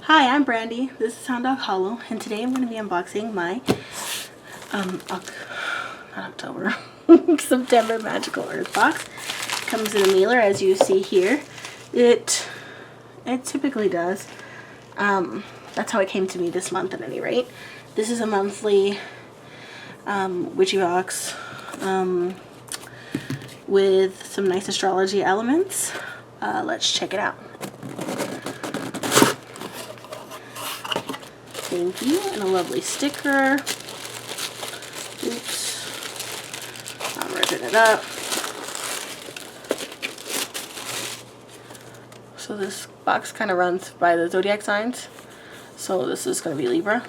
Hi, I'm Brandy. This is Sound Dog Hollow, and today I'm going to be unboxing my September Magical Earth box. Comes in a mailer, as you see here. It typically does. That's how it came to me this month, at any rate. This is a monthly witchy box with some nice astrology elements. Let's check it out. Thank you, and a lovely sticker. Oops. I'm ripping it up. So this box kind of runs by the zodiac signs. So this is going to be Libra.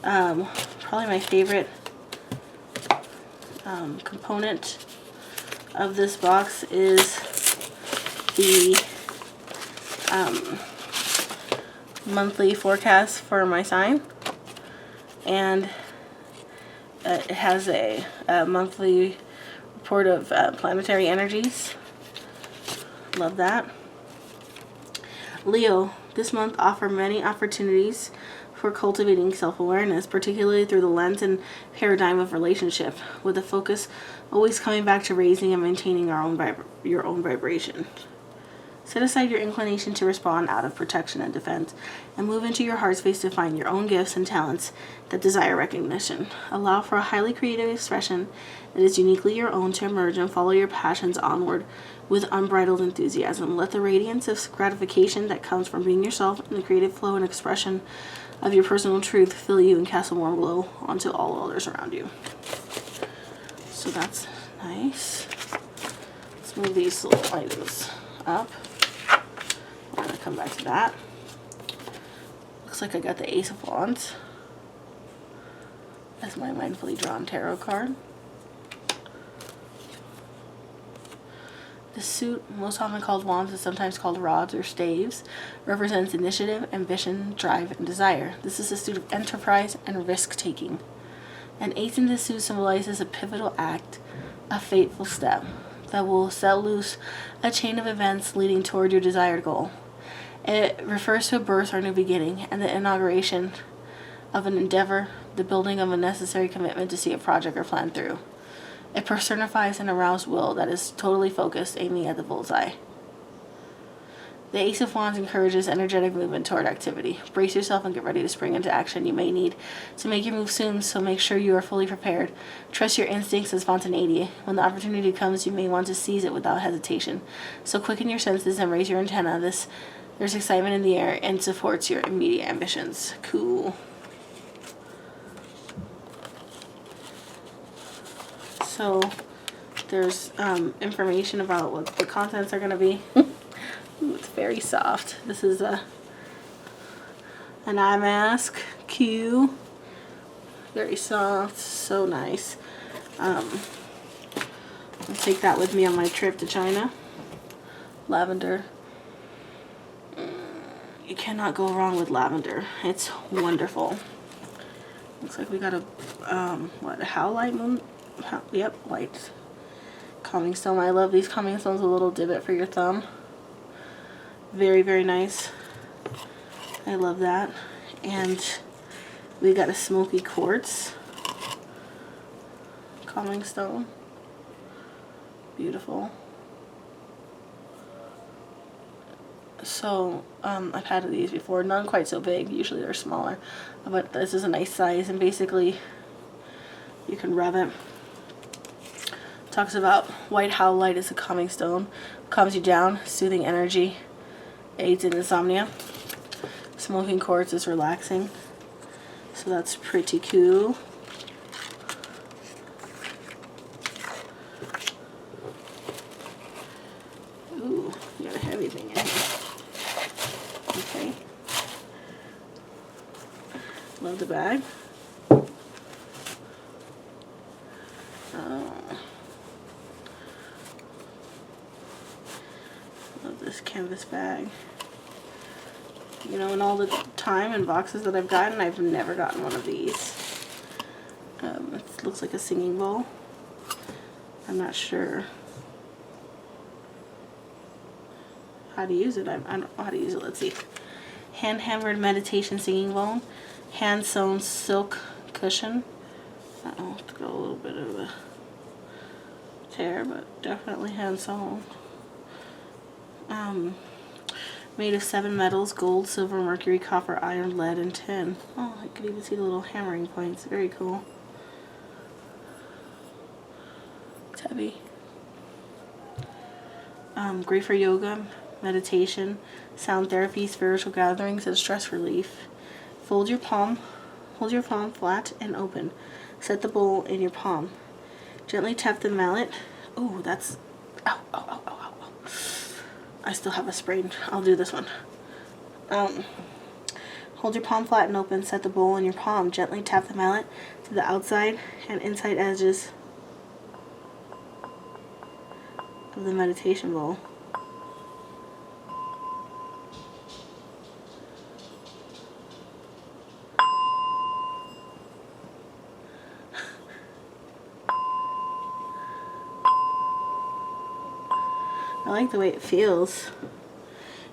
Probably my favorite component of this box is the monthly forecast for my sign, and it has a monthly report of planetary energies. Love that. Leo, this month offer many opportunities for cultivating self-awareness, particularly through the lens and paradigm of relationship, with a focus always coming back to raising and maintaining your own vibration. Set aside your inclination to respond out of protection and defense, and move into your heart space to find your own gifts and talents that desire recognition. Allow for a highly creative expression that is uniquely your own to emerge, and follow your passions onward with unbridled enthusiasm. Let the radiance of gratification that comes from being yourself and the creative flow and expression of your personal truth fill you and cast a warm glow onto all others around you. So that's nice. Let's move these little items up. We're going to come back to that. Looks like I got the Ace of Wands as my mindfully drawn tarot card. The suit, most often called wands and sometimes called rods or staves, represents initiative, ambition, drive, and desire. This is a suit of enterprise and risk-taking. An ace in this suit symbolizes a pivotal act, a fateful step that will set loose a chain of events leading toward your desired goal. It refers to a birth or new beginning, and the inauguration of an endeavor, the building of a necessary commitment to see a project or plan through. It personifies an aroused will that is totally focused, aiming at the bullseye. The Ace of Wands encourages energetic movement toward activity. Brace yourself and get ready to spring into action. You may need to make your move soon, so make sure you are fully prepared. Trust your instincts and spontaneity. When the opportunity comes, you may want to seize it without hesitation. So quicken your senses and raise your antenna. There's excitement in the air and supports your immediate ambitions. Cool. So there's information about what the contents are going to be. Ooh, it's very soft. This is an eye mask. Q. Very soft. So nice. I'll take that with me on my trip to China. Lavender. You cannot go wrong with lavender. It's wonderful. Looks like we got a howlite moon. Yep, white calming stone. I love these calming stones. A little divot for your thumb. Very, very nice. I love that. And we got a Smoky Quartz calming stone. Beautiful. So I've had these before, none quite so big, usually they're smaller, but this is a nice size, and basically you can rev it. Talks about white howlite is a calming stone, calms you down, soothing energy, aids in insomnia. Smoking quartz is relaxing, so that's pretty cool. Ooh, you got a heavy thing in here. Okay. Love the bag. Oh. Love this canvas bag. You know, in all the time and boxes that I've gotten, I've never gotten one of these. It looks like a singing bowl. I'm not sure how how to use it. I don't know how to use it. Let's see. Hand hammered meditation singing bone. Hand sewn silk cushion. Uh-oh, it's got a little bit of a tear, but definitely hand sewn. Made of 7 metals: gold, silver, mercury, copper, iron, lead, and tin. Oh, I could even see the little hammering points. Very cool. It's heavy. Great for yoga, meditation, sound therapy, spiritual gatherings, and stress relief. Hold your palm flat and open. Set the bowl in your palm. Gently tap the mallet. Ooh, that's, ow, ow, ow, ow, ow. I still have a sprain. I'll do this one. Hold your palm flat and open. Set the bowl in your palm. Gently tap the mallet to the outside and inside edges of the meditation bowl. I like the way it feels.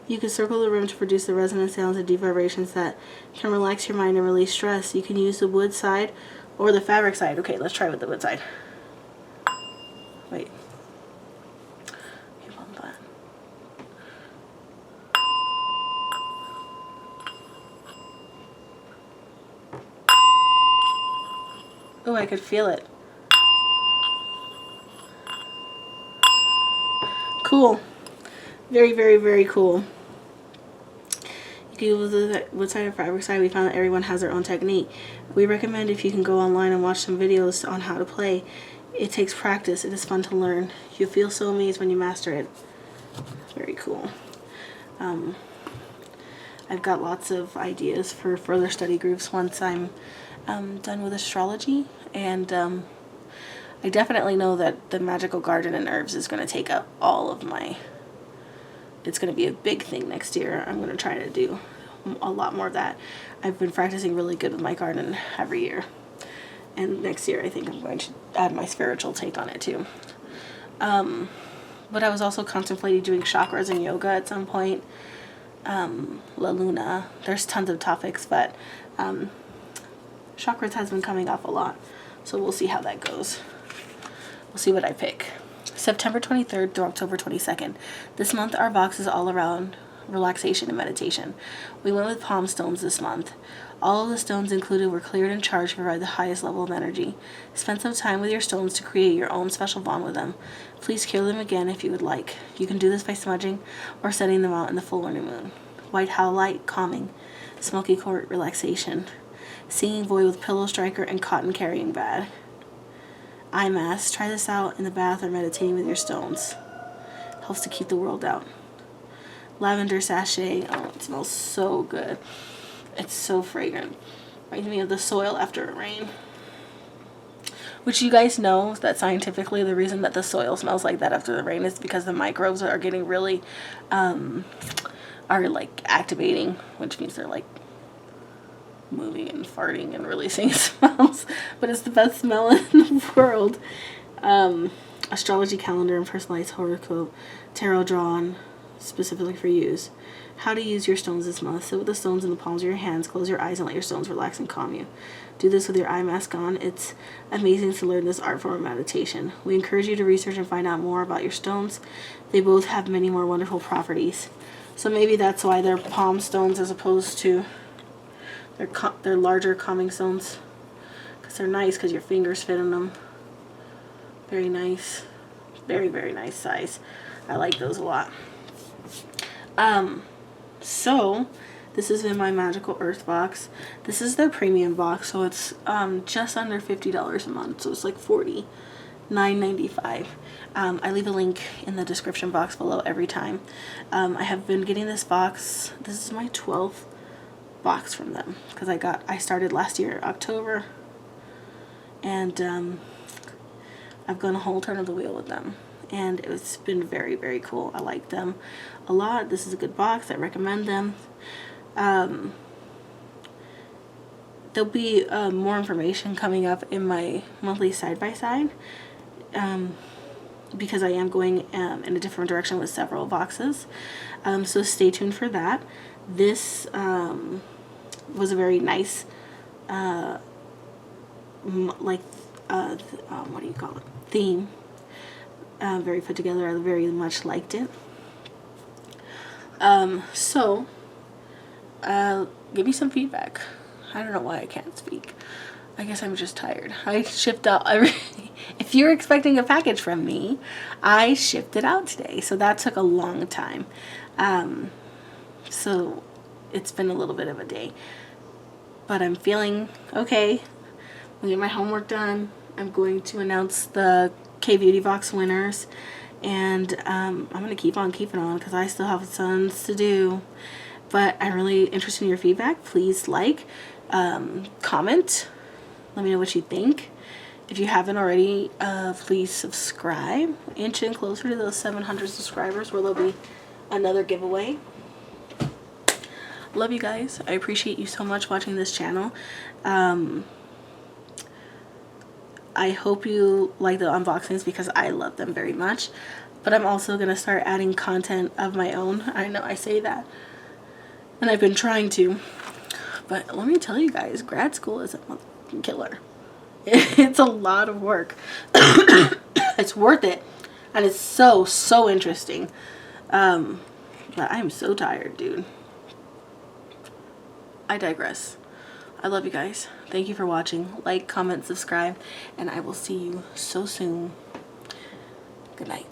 You can circle the room to produce the resonant sounds and deep vibrations that can relax your mind and release stress. You can use the wood side or the fabric side. Okay, let's try with the wood side. Wait. Keep on that. Oh, I could feel it. Cool. Very, very, very cool. You can use the wood side or fabric side. We found that everyone has their own technique. We recommend if you can go online and watch some videos on how to play. It takes practice. It is fun to learn. You feel so amazed when you master it. Very cool. I've got lots of ideas for further study groups once I'm done with astrology, and I definitely know that the magical garden and herbs is going to take up all of my, it's going to be a big thing next year. I'm going to try to do a lot more of that. I've been practicing really good with my garden every year. And next year I think I'm going to add my spiritual take on it too. But I was also contemplating doing chakras and yoga at some point. La Luna. There's tons of topics, but chakras has been coming up a lot. So we'll see how that goes. We'll see what I pick. September 23rd through October 22nd. This month our box is all around relaxation and meditation. We went with palm stones this month. All of the stones included were cleared and charged to provide the highest level of energy. Spend some time with your stones to create your own special bond with them. Please cure them again if you would like. You can do this by smudging or setting them out in the full lunar moon. White howlite, calming. Smoky court, relaxation. Singing void with pillow striker and cotton carrying bag. Eye mask. Try this out in the bath or meditating with your stones. Helps to keep the world out. Lavender sachet. Oh, it smells so good. It's so fragrant. Reminds me of the soil after a rain. Which you guys know that scientifically the reason that the soil smells like that after the rain is because the microbes are getting really, are like activating, which means they're like moving and farting and releasing smells. But it's the best smell in the world. Astrology calendar and personalized horoscope, tarot drawn specifically for use. How to use your stones this month. Sit with the stones in the palms of your hands. Close your eyes and let your stones relax and calm you. Do this with your eye mask on. It's amazing to learn this art form of meditation. We encourage you to research and find out more about your stones. They both have many more wonderful properties. So maybe that's why they're palm stones as opposed to they're larger calming stones. Because they're nice because your fingers fit in them. Very nice. Very, very nice size. I like those a lot. So this is in my Magickal Earth box. This is their premium box, so it's just under $50 a month, so it's like $49.95. I leave a link in the description box below every time. I have been getting this box. This is my 12th box from them because I started last year October, and I've gone a whole turn of the wheel with them. And it's been very, very cool. I like them a lot. This is a good box. I recommend them. There'll be more information coming up in my monthly side-by-side. because I am going in a different direction with several boxes. So stay tuned for that. This was a very nice, what do you call it? Theme. Very put together. I very much liked it. Give me some feedback. I don't know why I can't speak. I guess I'm just tired. I shipped out if you're expecting a package from me, I shipped it out today. So that took a long time. So it's been a little bit of a day. But I'm feeling okay. I'll get my homework done. I'm going to announce the K-Beauty Box winners. And I'm going to keep on keeping on because I still have tons to do. But I'm really interested in your feedback. Please like, comment. Let me know what you think. If you haven't already, please subscribe. Inching closer to those 700 subscribers where there'll be another giveaway. Love you guys. I appreciate you so much watching this channel. I hope you like the unboxings because I love them very much. But I'm also going to start adding content of my own. I know I say that. And I've been trying to. But let me tell you guys, grad school is a fucking killer. It's a lot of work. It's worth it. And it's so, so interesting. But I'm so tired, dude. I digress. I love you guys. Thank you for watching. Like, comment, subscribe. And I will see you so soon. Good night.